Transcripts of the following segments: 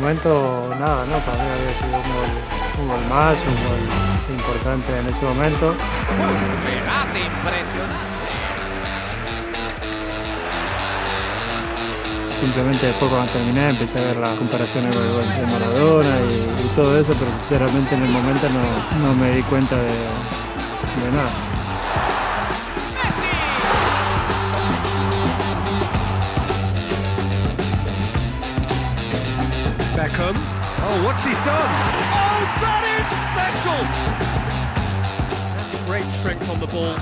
momento, nada, ¿no? Para mí había sido un gol más, un gol importante en ese momento. Regate impresionante. Simplemente después cuando terminé empecé a ver las comparaciones con el gol de Maradona y todo eso, pero sinceramente en el momento no me di cuenta de nada. Beckham. Oh, what's he done? Oh, that is special! That's great strength on the ball.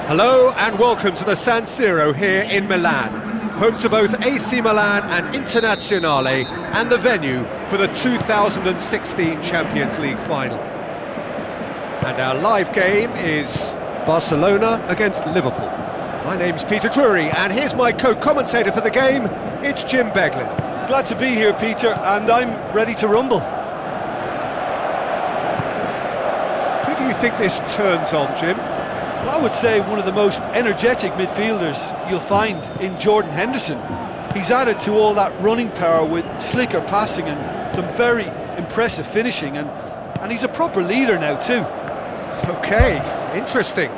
Hello and welcome to the San Siro here in Milan, home to both AC Milan and Internazionale, and the venue for the 2016 Champions League final. And our live game is Barcelona against Liverpool. My name's Peter Drury, and here's my co-commentator for the game, it's Jim Beglin. Glad to be here, Peter, and I'm ready to rumble. Who do you think this turns on, Jim? Well, I would say one of the most energetic midfielders you'll find in Jordan Henderson. He's added to all that running power with slicker passing and some very impressive finishing, and he's a proper leader now too. Okay, interesting.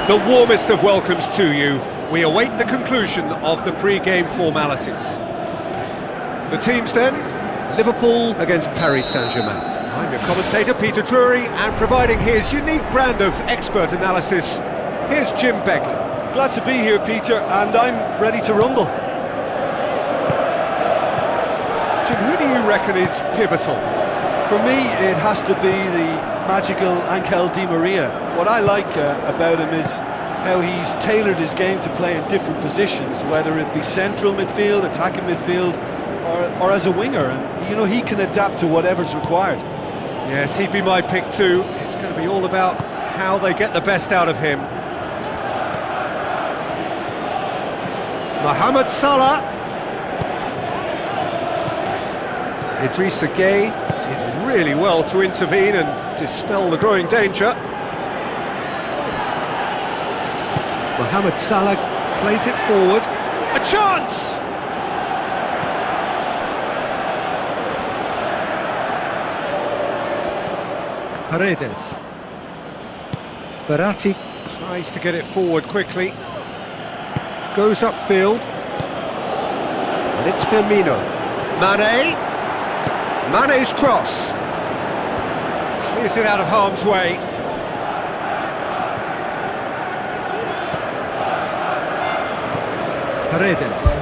The warmest of welcomes to you. We await the conclusion of the pre-game formalities. The teams then, Liverpool against Paris Saint-Germain. I'm your commentator, Peter Drury, and providing his unique brand of expert analysis, here's Jim Beglin. Glad to be here, Peter, and I'm ready to rumble. Jim, who do you reckon is pivotal? For me, it has to be the magical Angel Di Maria. What I like about him is how he's tailored his game to play in different positions, whether it be central midfield, attacking midfield, or as a winger. And, you know, he can adapt to whatever's required. Yes, he'd be my pick too. It's going to be all about how they get the best out of him. Mohamed Salah. Idrissa Gueye did really well to intervene and dispel the growing danger. Mohamed Salah plays it forward. A chance! Paredes. Verratti tries to get it forward quickly. Goes upfield. And it's Firmino. Mane. Mane's cross. Clears it out of harm's way. Paredes.